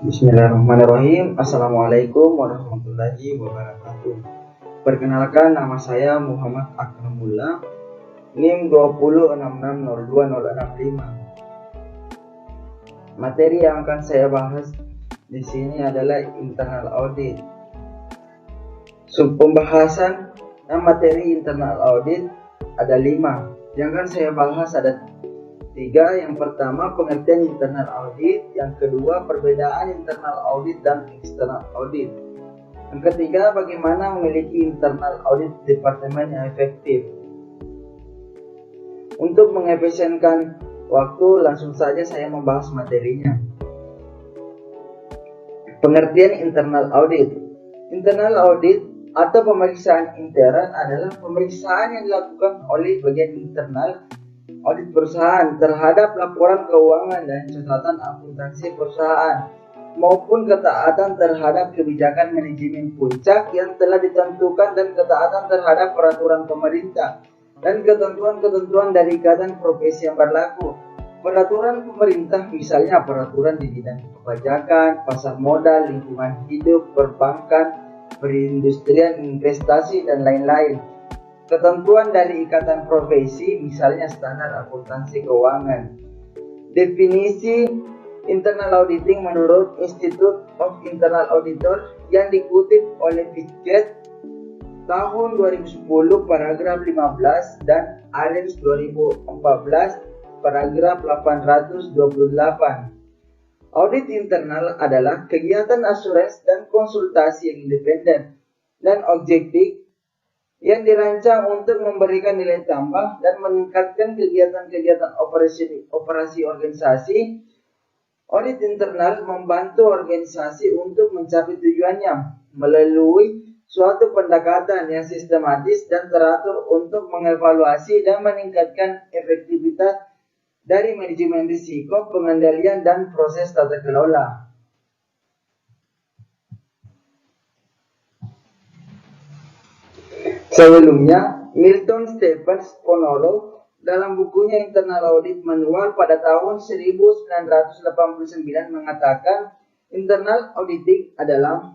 Bismillahirrahmanirrahim. Assalamualaikum warahmatullahi wabarakatuh. Perkenalkan, nama saya Muhammad Akramullah, NIM 20660265. Materi yang akan saya bahas di sini adalah internal audit. Pembahasan dan materi internal audit ada 5. Yang akan saya bahas ada 3. Yang pertama, pengertian internal audit. Yang kedua, perbedaan internal audit dan external audit. Yang ketiga, bagaimana memiliki internal audit departemen yang efektif. Untuk mengefisienkan waktu, langsung saja saya membahas materinya. Pengertian internal audit. Internal audit atau pemeriksaan intern adalah pemeriksaan yang dilakukan oleh bagian internal audit perusahaan terhadap laporan keuangan dan catatan akuntansi perusahaan maupun ketaatan terhadap kebijakan manajemen puncak yang telah ditentukan dan ketaatan terhadap peraturan pemerintah dan ketentuan-ketentuan dari ikatan profesi yang berlaku. Peraturan pemerintah misalnya peraturan di bidang perpajakan, pasar modal, lingkungan hidup, perbankan, perindustrian, investasi, dan lain-lain. Ketentuan dari ikatan profesi, misalnya standar akuntansi keuangan. Definisi internal auditing menurut Institute of Internal Auditor yang dikutip oleh Fitchett tahun 2010 paragraf 15 dan Arens 2014 paragraf 828. Audit internal adalah kegiatan asuransi dan konsultasi yang independen dan objektif yang dirancang untuk memberikan nilai tambah dan meningkatkan kegiatan-kegiatan operasi organisasi. Audit internal membantu organisasi untuk mencapai tujuannya melalui suatu pendekatan yang sistematis dan teratur untuk mengevaluasi dan meningkatkan efektivitas dari manajemen risiko, pengendalian, dan proses tata kelola. Sebelumnya, Milton Stephens Ponorogo dalam bukunya Internal Audit Manual pada tahun 1989 mengatakan internal auditing adalah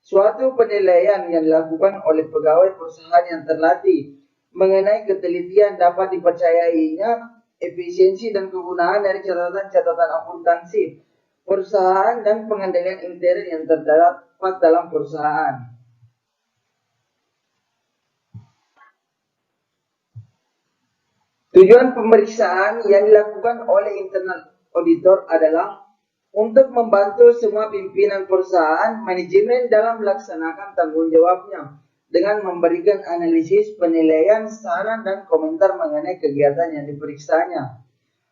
suatu penilaian yang dilakukan oleh pegawai perusahaan yang terlatih mengenai ketelitian dapat dipercayainya, efisiensi dan kegunaan dari catatan-catatan akuntansi perusahaan dan pengendalian intern yang terdapat dalam perusahaan. Tujuan pemeriksaan yang dilakukan oleh internal auditor adalah untuk membantu semua pimpinan perusahaan manajemen dalam melaksanakan tanggung jawabnya dengan memberikan analisis, penilaian, saran, dan komentar mengenai kegiatan yang diperiksanya.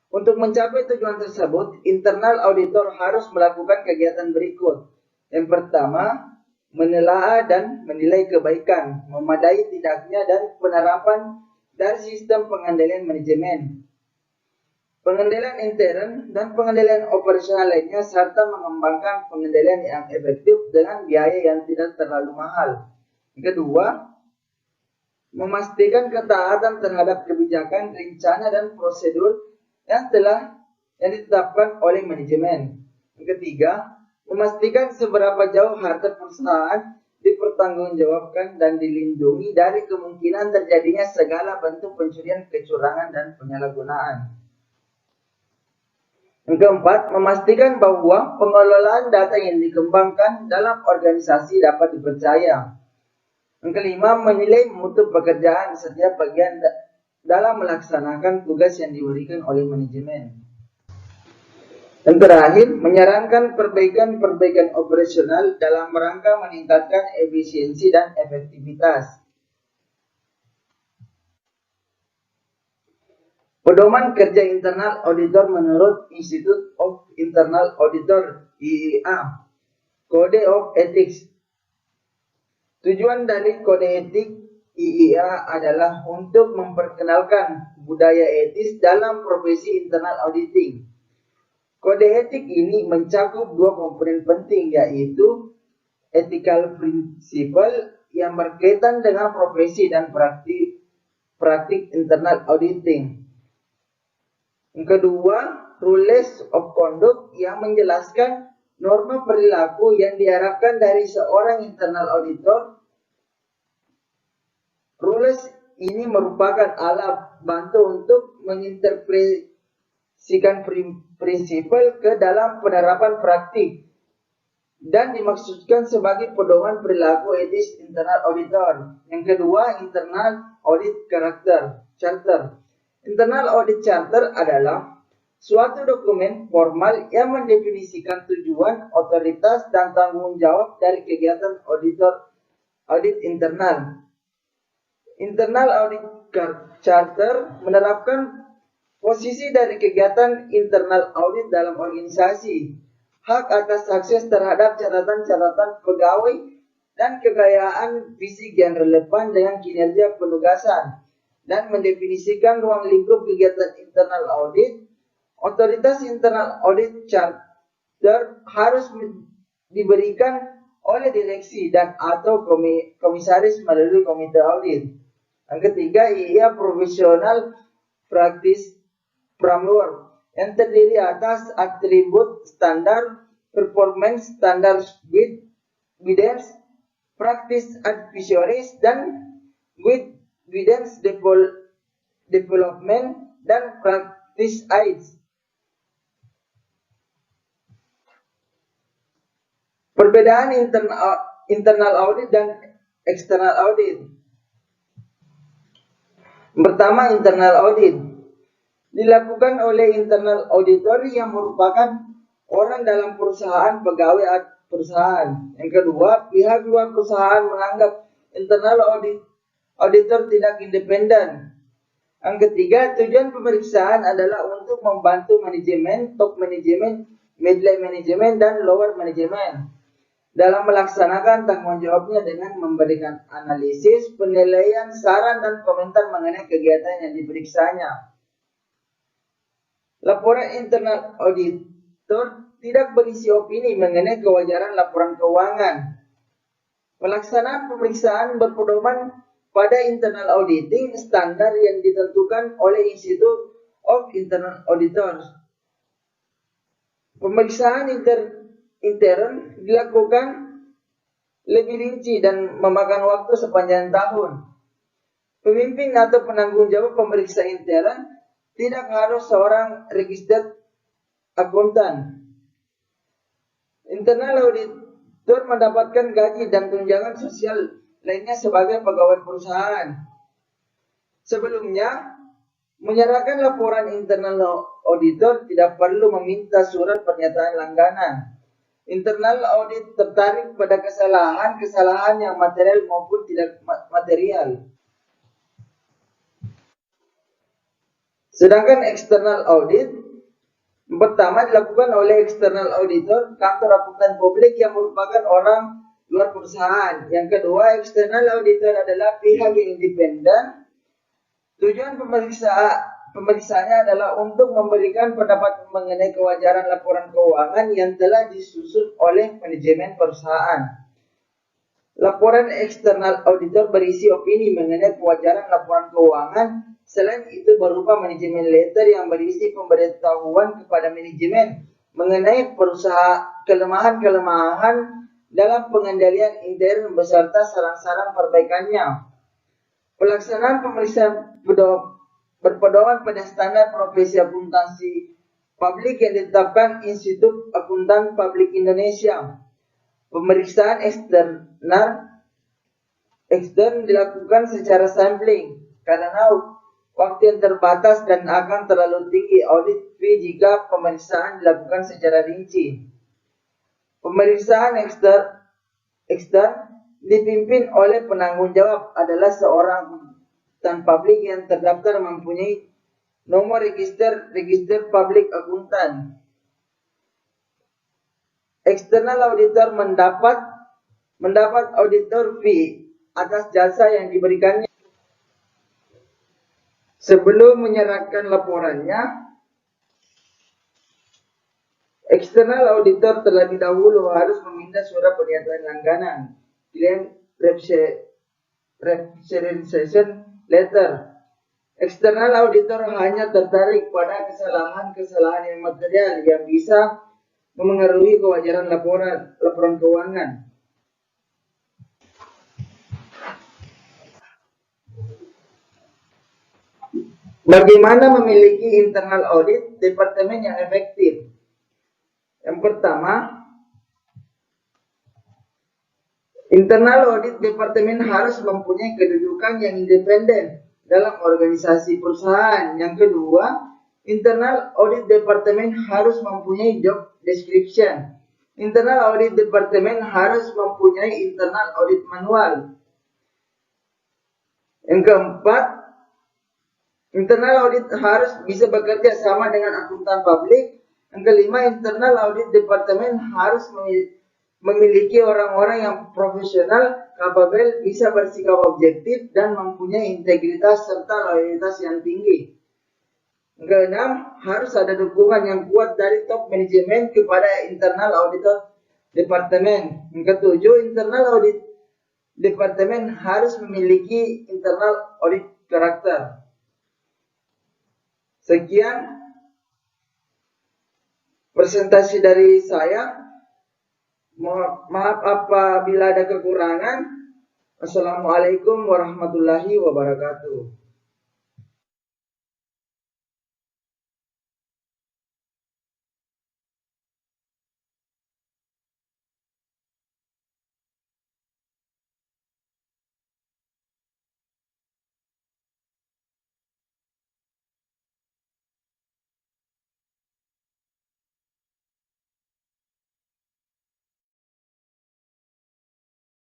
Untuk mencapai tujuan tersebut, internal auditor harus melakukan kegiatan berikut. Yang pertama, menelaah dan menilai kebaikan, memadai tidaknya dan penerapan dan sistem pengendalian manajemen, pengendalian intern, dan pengendalian operasional lainnya, serta mengembangkan pengendalian yang efektif dengan biaya yang tidak terlalu mahal. Yang kedua, memastikan ketaatan terhadap kebijakan, rencana, dan prosedur yang ditetapkan oleh manajemen. Yang ketiga, memastikan seberapa jauh harta perusahaan dipertanggungjawabkan dan dilindungi dari kemungkinan terjadinya segala bentuk pencurian, kecurangan, dan penyalahgunaan. Yang keempat, memastikan bahwa pengelolaan data yang dikembangkan dalam organisasi dapat dipercaya. Yang kelima, menilai mutu pekerjaan setiap bagian dalam melaksanakan tugas yang diberikan oleh manajemen. Yang terakhir, menyarankan perbaikan-perbaikan operasional dalam rangka meningkatkan efisiensi dan efektivitas. Pedoman kerja internal auditor menurut Institute of Internal Auditor (IIA), Kode of Ethics. Tujuan dari kode etik IIA adalah untuk memperkenalkan budaya etis dalam profesi internal auditing. Kode etik ini mencakup 2 komponen penting, yaitu ethical principle yang berkaitan dengan profesi dan praktik internal auditing. Yang kedua, rules of conduct yang menjelaskan norma perilaku yang diharapkan dari seorang internal auditor. Rules ini merupakan alat bantu untuk menginterpretasikan prinsipal ke dalam penerapan praktik dan dimaksudkan sebagai pedoman perilaku etis internal auditor. Yang kedua, internal audit charter. Internal audit charter adalah suatu dokumen formal yang mendefinisikan tujuan, otoritas, dan tanggung jawab dari kegiatan audit internal. Internal audit charter menerapkan posisi dari kegiatan internal audit dalam organisasi, hak atas akses terhadap catatan-catatan pegawai, dan kekayaan fisik yang relevan dengan kinerja penugasan, dan mendefinisikan ruang lingkup kegiatan internal audit. Otoritas internal audit charter harus diberikan oleh direksi dan atau komisaris melalui komite audit. Yang ketiga, ia professional practice framework yang terdiri atas atribut standar, performance standar, guidance, practice advisories, dan guidance development, dan practice aids. Perbedaan internal audit dan external audit. Pertama, internal audit dilakukan oleh internal auditor yang merupakan orang dalam perusahaan, pegawai perusahaan. Yang kedua, pihak luar perusahaan menganggap internal auditor tidak independen. Yang ketiga, tujuan pemeriksaan adalah untuk membantu manajemen, top manajemen, middle manajemen, dan lower manajemen dalam melaksanakan tanggung jawabnya dengan memberikan analisis, penilaian, saran, dan komentar mengenai kegiatan yang diperiksanya. Laporan internal auditor tidak berisi opini mengenai kewajaran laporan keuangan. Pelaksanaan pemeriksaan berpedoman pada internal auditing standar yang ditentukan oleh Institute of Internal Auditors. Pemeriksaan intern dilakukan lebih rinci dan memakan waktu sepanjang tahun. Pemimpin atau penanggung jawab pemeriksa intern tidak harus seorang registered akuntan. Internal auditor mendapatkan gaji dan tunjangan sosial lainnya sebagai pegawai perusahaan. Sebelumnya, menyerahkan laporan internal auditor tidak perlu meminta surat pernyataan langganan. Internal audit tertarik pada kesalahan yang material maupun tidak material. Sedangkan external audit pertama dilakukan oleh external auditor, kantor akuntan publik yang merupakan orang luar perusahaan. Yang kedua, external auditor adalah pihak yang independen. Tujuan pemeriksaannya adalah untuk memberikan pendapat mengenai kewajaran laporan keuangan yang telah disusun oleh manajemen perusahaan. Laporan eksternal auditor berisi opini mengenai kewajaran laporan keuangan. Selain itu berupa manajemen letter yang berisi pemberitahuan kepada manajemen mengenai kelemahan-kelemahan dalam pengendalian intern beserta saran-saran perbaikannya. Pelaksanaan pemeriksaan berpedoman pada standar profesi akuntansi publik yang ditetapkan Institut Akuntan Publik Indonesia. Pemeriksaan ekstern dilakukan secara sampling karena waktu yang terbatas dan akan terlalu tinggi audit fee jika pemeriksaan dilakukan secara rinci. Pemeriksaan ekstern dipimpin oleh penanggung jawab adalah seorang akuntan publik yang terdaftar mempunyai nomor register publik akuntan. External auditor mendapat auditor fee atas jasa yang diberikannya. Sebelum menyerahkan laporannya, external auditor terlebih dahulu harus meminta surat pernyataan langganan, client representation letter. External auditor hanya tertarik pada kesalahan-kesalahan yang material yang bisa memengaruhi kewajaran laporan keuangan. Bagaimana memiliki internal audit departemen yang efektif? Yang pertama, internal audit departemen harus mempunyai kedudukan yang independen dalam organisasi perusahaan. Yang kedua, internal audit departemen harus mempunyai job description. Internal audit departemen harus mempunyai internal audit manual. Yang keempat, internal audit harus bisa bekerja sama dengan akuntan publik. Yang kelima, internal audit departemen harus memiliki orang-orang yang profesional, kapabel, bisa bersikap objektif, dan mempunyai integritas serta loyalitas yang tinggi. Yang keenam, harus ada dukungan yang kuat dari top manajemen kepada internal auditor departemen. Yang ketujuh, internal audit departemen harus memiliki internal audit karakter. Sekian presentasi dari saya. Maaf apabila ada kekurangan. Assalamualaikum warahmatullahi wabarakatuh.